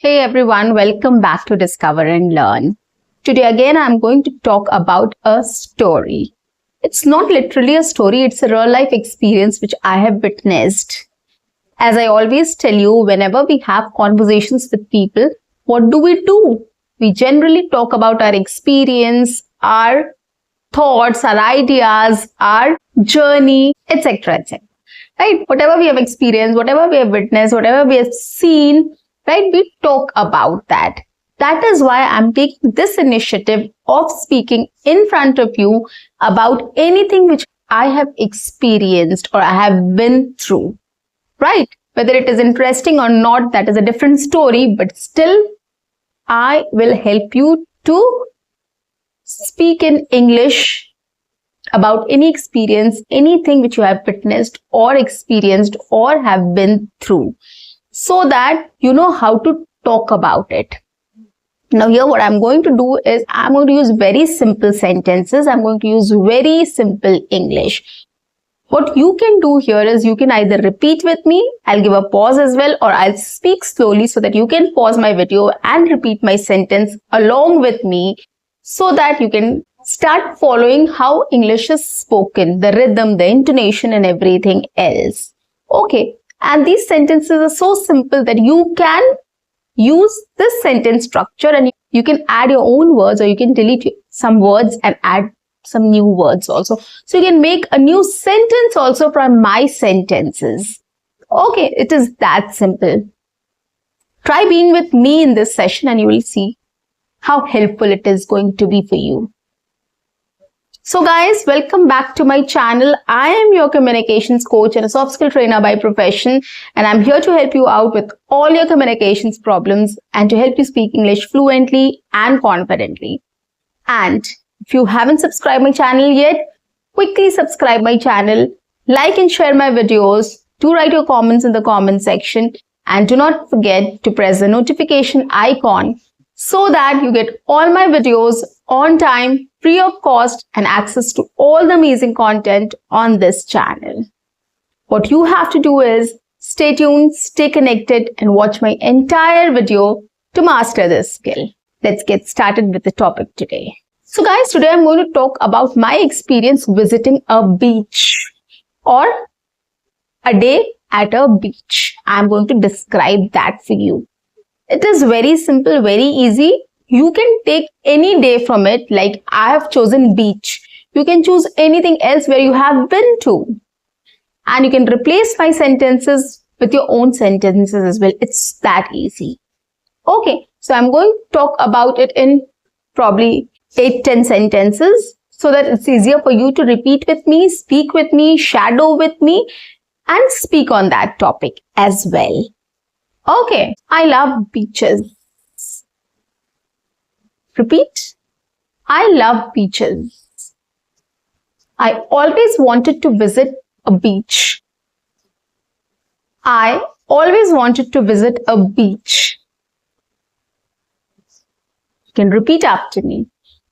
Hey everyone, welcome back to Discover and Learn. Today again I'm going to talk about a story. It's not literally a story, it's a real life experience which I have witnessed. As I always tell you, whenever we have conversations with people, what do? We generally talk about our experience, our thoughts, our ideas, our journey, etc. etc. Right? Whatever we have experienced, whatever we have witnessed, whatever we have seen, right? We talk about that. That is why I'm taking this initiative of speaking in front of you about anything which I have experienced or I have been through, right? Whether it is interesting or not, that is a different story, but still I will help you to speak in English about any experience, anything which you have witnessed or experienced or have been through, so that you know how to talk about it. Now here what I'm going to do is I'm going to use very simple sentences. I'm going to use very simple English. What you can do here is you can either repeat with me, I'll give a pause as well, or I'll speak slowly so that you can pause my video and repeat my sentence along with me so that you can start following how English is spoken, the rhythm, the intonation and everything else. Okay. And these sentences are so simple that you can use this sentence structure and you can add your own words or you can delete some words and add some new words also. So you can make a new sentence also from my sentences. Okay, it is that simple. Try being with me in this session and you will see how helpful it is going to be for you. So guys, welcome back to my channel. I am your communications coach and a soft skill trainer by profession, and I'm here to help you out with all your communications problems and to help you speak English fluently and confidently. And if you haven't subscribed my channel yet, quickly subscribe my channel, like and share my videos, do write your comments in the comment section, and do not forget to press the notification icon so that you get all my videos on time, free of cost, and access to all the amazing content on this channel. What you have to do is stay tuned, stay connected, and watch my entire video to master this skill. Let's get started with the topic today. So guys, today I'm going to talk about my experience visiting a beach or a day at a beach. I'm going to describe that for you. It is very simple, very easy. You can take any day from it, like I have chosen beach. You can choose anything else where you have been to. And you can replace my sentences with your own sentences as well. It's that easy. Okay, so I'm going to talk about it in probably 8-10 sentences so that it's easier for you to repeat with me, speak with me, shadow with me, and speak on that topic as well. Okay, I love beaches. Repeat. I love beaches. I always wanted to visit a beach. I always wanted to visit a beach. You can repeat after me.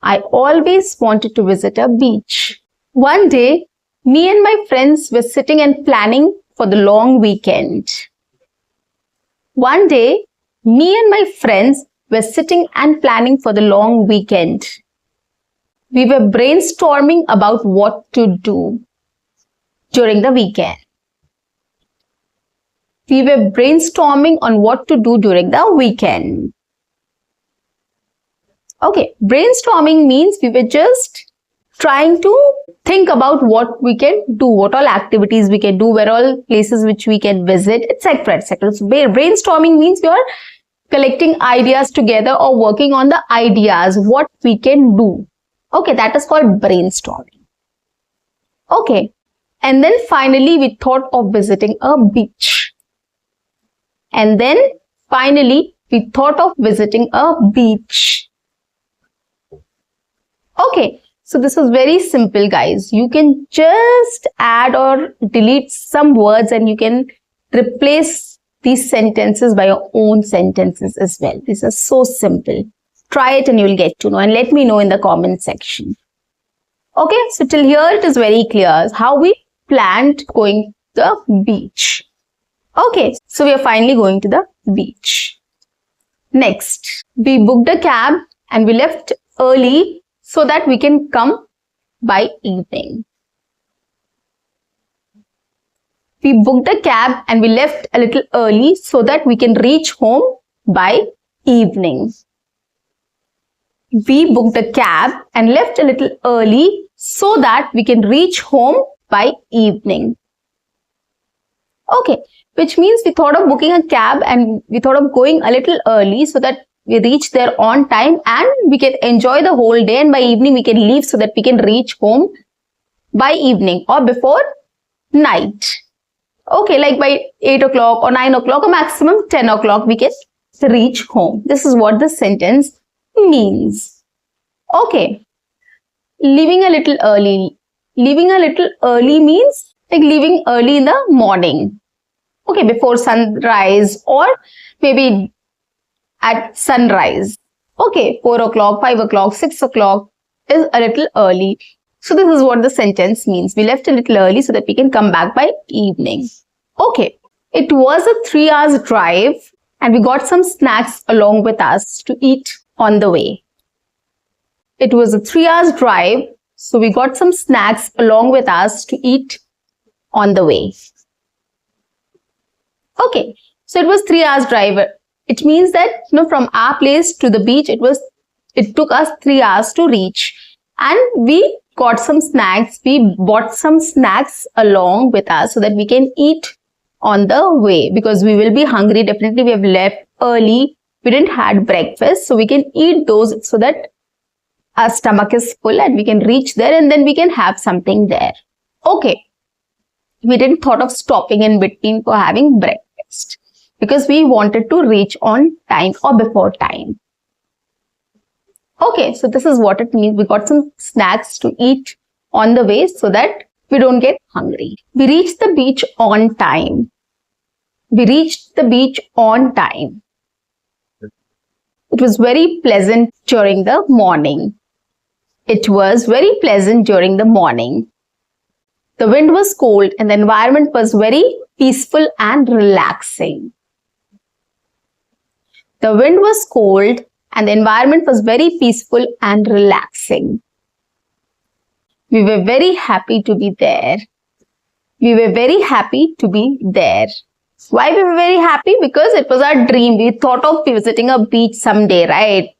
I always wanted to visit a beach. One day, me and my friends were sitting and planning for the long weekend. One day, me and my friends were sitting and planning for the long weekend. We were brainstorming about what to do during the weekend. We were brainstorming on what to do during the weekend. Okay, brainstorming means we were just trying to think about what we can do, what all activities we can do, where all places which we can visit, etc. etc. So brainstorming means you are collecting ideas together or working on the ideas, what we can do. Okay, that is called brainstorming. Okay, and then finally we thought of visiting a beach. And then finally we thought of visiting a beach. Okay, so this is very simple guys. You can just add or delete some words and you can replace these sentences by your own sentences as well. These are so simple. Try it and you will get to know, and let me know in the comment section. Okay, so till here it is very clear how we planned going to the beach. Okay, so we are finally going to the beach. Next, we booked a cab and we left early so that we can come by evening. We booked a cab and we left a little early so that we can reach home by evening. We booked a cab and left a little early so that we can reach home by evening. Okay, which means we thought of booking a cab and we thought of going a little early so that we reach there on time and we can enjoy the whole day, and by evening we can leave so that we can reach home by evening or before night. Okay, like by 8 o'clock or 9 o'clock or maximum 10 o'clock we can reach home. This is what the sentence means. Okay, leaving a little early. Leaving a little early means like leaving early in the morning. Okay, before sunrise or maybe at sunrise. Okay, 4 o'clock, 5 o'clock, 6 o'clock is a little early. So this is what the sentence means. We left a little early so that we can come back by evening. Okay, it was a 3 hours drive and we got some snacks along with us to eat on the way. It was a 3 hours drive, so we got some snacks along with us to eat on the way. Okay, so it was 3 hours drive. It means that from our place to the beach, it took us 3 hours to reach, and we got some snacks. We bought some snacks along with us so that we can eat on the way, because we will be hungry. Definitely, we have left early. We didn't had breakfast, so we can eat those so that our stomach is full and we can reach there and then we can have something there. Okay, we didn't thought of stopping in between for having breakfast because we wanted to reach on time or before time. Okay, so this is what it means. We got some snacks to eat on the way so that we don't get hungry. We reached the beach on time. We reached the beach on time. It was very pleasant during the morning. It was very pleasant during the morning. The wind was cold and the environment was very peaceful and relaxing. The wind was cold and the environment was very peaceful and relaxing. We were very happy to be there. We were very happy to be there. Why we were very happy? Because it was our dream. We thought of visiting a beach someday, right?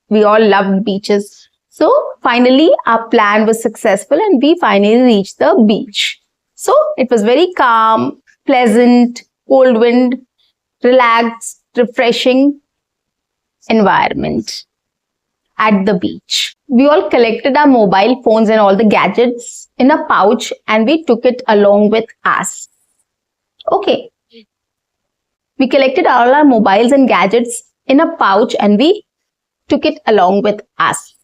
We all loved beaches. So finally our plan was successful and we finally reached the beach. So it was very calm, pleasant, cold wind, relaxed, refreshing environment at the beach. We all collected our mobile phones and all the gadgets in a pouch and we took it along with us. Okay. We collected all our mobiles and gadgets in a pouch and we took it along with us.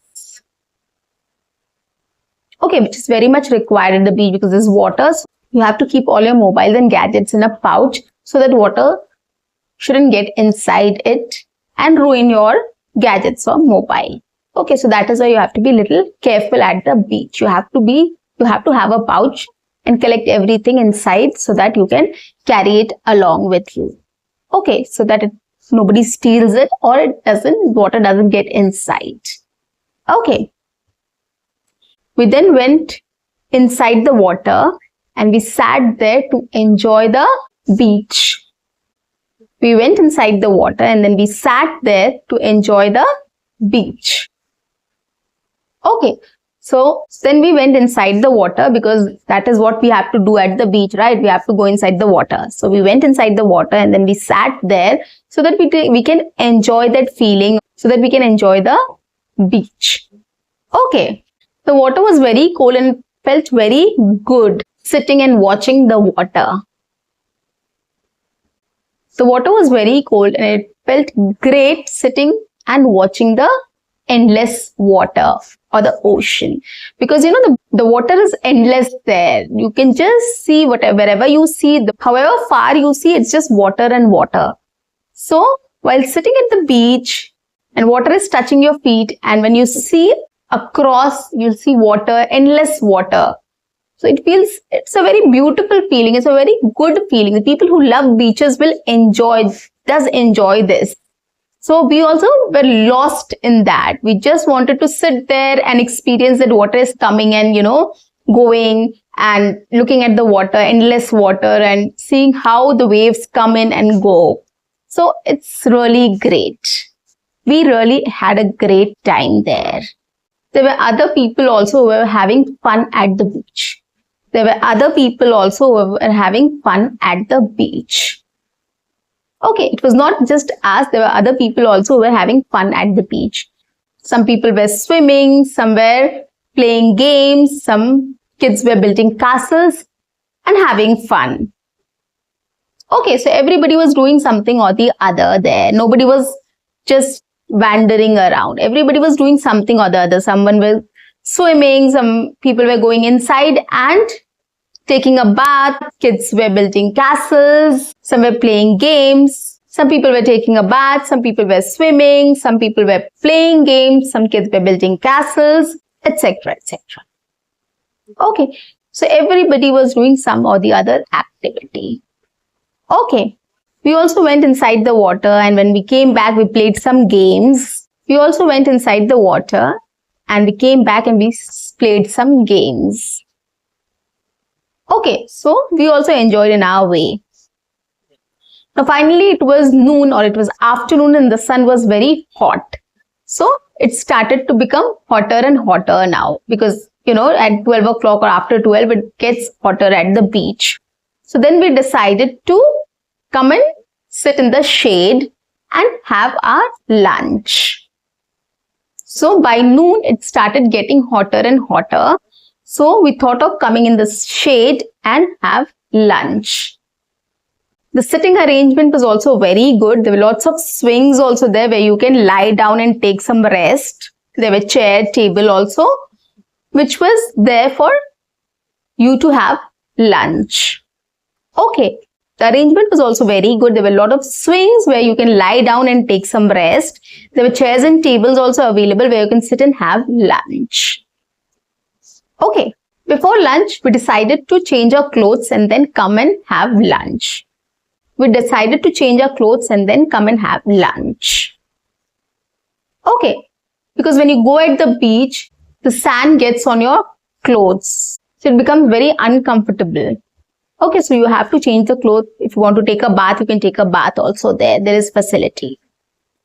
Okay, which is very much required at the beach because there's water. So you have to keep all your mobiles and gadgets in a pouch so that water shouldn't get inside it and ruin your gadgets or mobile. Okay, so that is why you have to be a little careful at the beach. You have to have a pouch and collect everything inside so that you can carry it along with you. Okay, so that nobody steals it or water doesn't get inside. Okay. We then went inside the water and we sat there to enjoy the beach. We went inside the water and then we sat there to enjoy the beach. Okay, so then we went inside the water because that is what we have to do at the beach, right? We have to go inside the water. So we went inside the water and then we sat there so that we can enjoy that feeling, so that we can enjoy the beach. Okay. The water was very cold and felt very good sitting and watching the water. The water was very cold and it felt great sitting and watching the endless water or the ocean. Because the water is endless there. You can just see wherever you see, however far you see, it's just water and water. So while sitting at the beach and water is touching your feet, and when you see across, you'll see water, endless water. So it's a very beautiful feeling. It's a very good feeling. The people who love beaches will enjoy this. So we also were lost in that. We just wanted to sit there and experience that water is coming and, going and looking at the water, endless water, and seeing how the waves come in and go. So it's really great. We really had a great time there. There were other people also who were having fun at the beach. There were other people also who were having fun at the beach. Okay, it was not just us. There were other people also who were having fun at the beach. Some people were swimming, some were playing games, some kids were building castles and having fun. Okay, so everybody was doing something or the other there. Nobody was just wandering around. Everybody was doing something or the other. Someone was swimming, some people were going inside and taking a bath. Kids were building castles. Some were playing games. Some people were taking a bath. Some people were swimming. Some people were playing games. Some kids were building castles, etc., etc. Okay, so everybody was doing some or the other activity. Okay, we also went inside the water, and when we came back, we played some games. We also went inside the water and we came back and we played some games. Okay, so we also enjoyed in our way. Now finally it was noon or it was afternoon and the sun was very hot. So it started to become hotter and hotter now because, at 12 o'clock or after 12 it gets hotter at the beach. So then we decided to come and sit in the shade and have our lunch. So by noon it started getting hotter and hotter. So we thought of coming in the shade and have lunch. The sitting arrangement was also very good. There were lots of swings also there where you can lie down and take some rest. There were chair, table also, which was there for you to have lunch. Okay, the arrangement was also very good. There were a lot of swings where you can lie down and take some rest. There were chairs and tables also available where you can sit and have lunch. Okay, before lunch, we decided to change our clothes and then come and have lunch. We decided to change our clothes and then come and have lunch. Okay, because when you go at the beach, the sand gets on your clothes. So it becomes very uncomfortable. Okay, so you have to change the clothes. If you want to take a bath, you can take a bath also there. There is facility.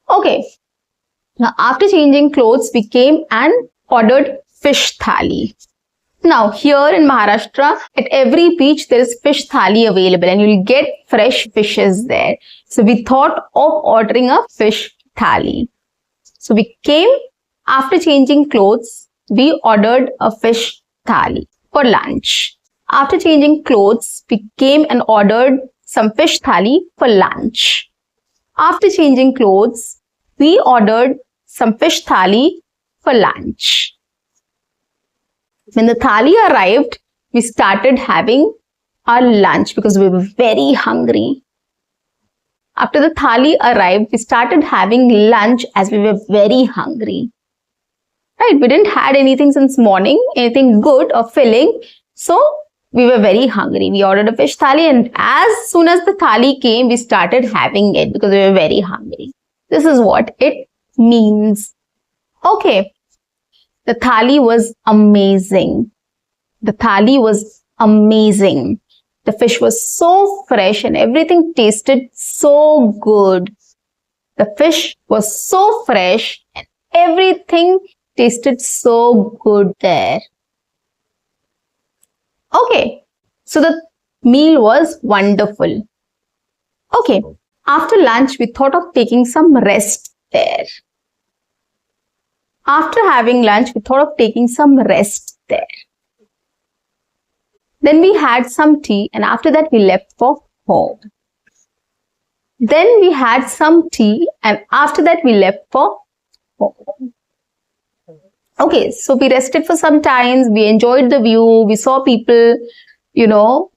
Okay, now after changing clothes, we came and ordered fish thali. Now here in Maharashtra, at every beach there is fish thali available and you will get fresh fishes there. So we thought of ordering a fish thali. So we came, after changing clothes, we ordered a fish thali for lunch. After changing clothes, we came and ordered some fish thali for lunch. After changing clothes, we ordered some fish thali for lunch. When the thali arrived, we started having our lunch because we were very hungry. After the thali arrived, we started having lunch as we were very hungry. Right? We didn't had anything since morning, anything good or filling. So we were very hungry. We ordered a fish thali and as soon as the thali came, we started having it because we were very hungry. This is what it means. Okay. The thali was amazing. The thali was amazing. The fish was so fresh and everything tasted so good. The fish was so fresh and everything tasted so good there. Okay, so the meal was wonderful. Okay, after lunch, we thought of taking some rest there. After having lunch, we thought of taking some rest there. Then we had some tea and after that we left for home. Then we had some tea and after that we left for home. Okay, so we rested for some time. We enjoyed the view. We saw people,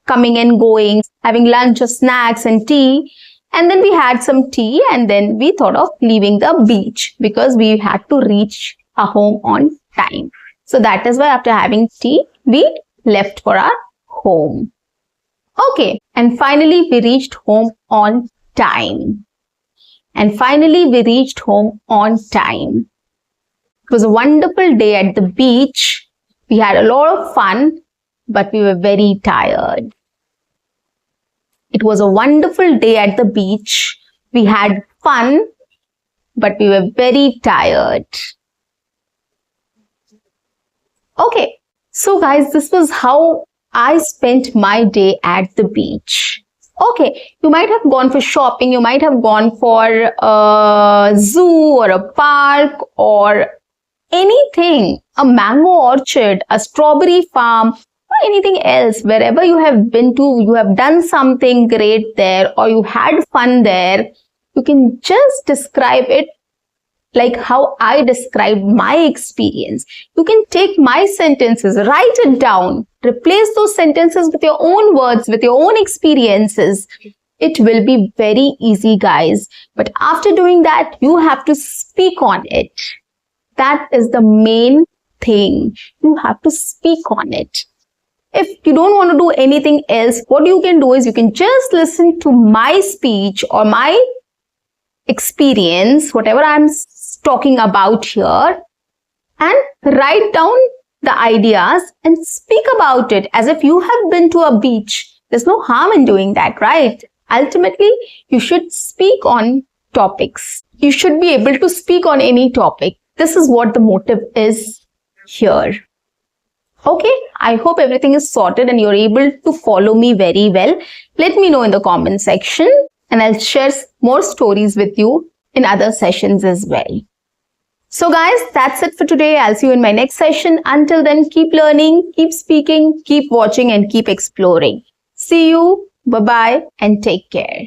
coming and going, having lunch or snacks and tea. And then we had some tea and then we thought of leaving the beach because we had to reach our home on time. So that is why after having tea, we left for our home. Okay, and finally we reached home on time. And finally, we reached home on time. It was a wonderful day at the beach. We had a lot of fun, but we were very tired. It was a wonderful day at the beach. We had fun, but we were very tired. Okay, so guys, this was how I spent my day at the beach. Okay, you might have gone for shopping, you might have gone for a zoo or a park or anything, a mango orchard, a strawberry farm, or anything else. Wherever you have been to, you have done something great there or you had fun there. You can just describe it like how I described my experience. You can take my sentences, write it down, replace those sentences with your own words, with your own experiences. It will be very easy, guys. But after doing that, you have to speak on it. That is the main thing. You have to speak on it. If you don't want to do anything else, what you can do is you can just listen to my speech or my experience, whatever I'm talking about here, and write down the ideas and speak about it as if you have been to a beach. There's no harm in doing that, right? Ultimately, you should speak on topics. You should be able to speak on any topic. This is what the motive is here. Okay, I hope everything is sorted and you're able to follow me very well. Let me know in the comment section and I'll share more stories with you in other sessions as well. So guys, that's it for today. I'll see you in my next session. Until then, keep learning, keep speaking, keep watching and keep exploring. See you. Bye-bye and take care.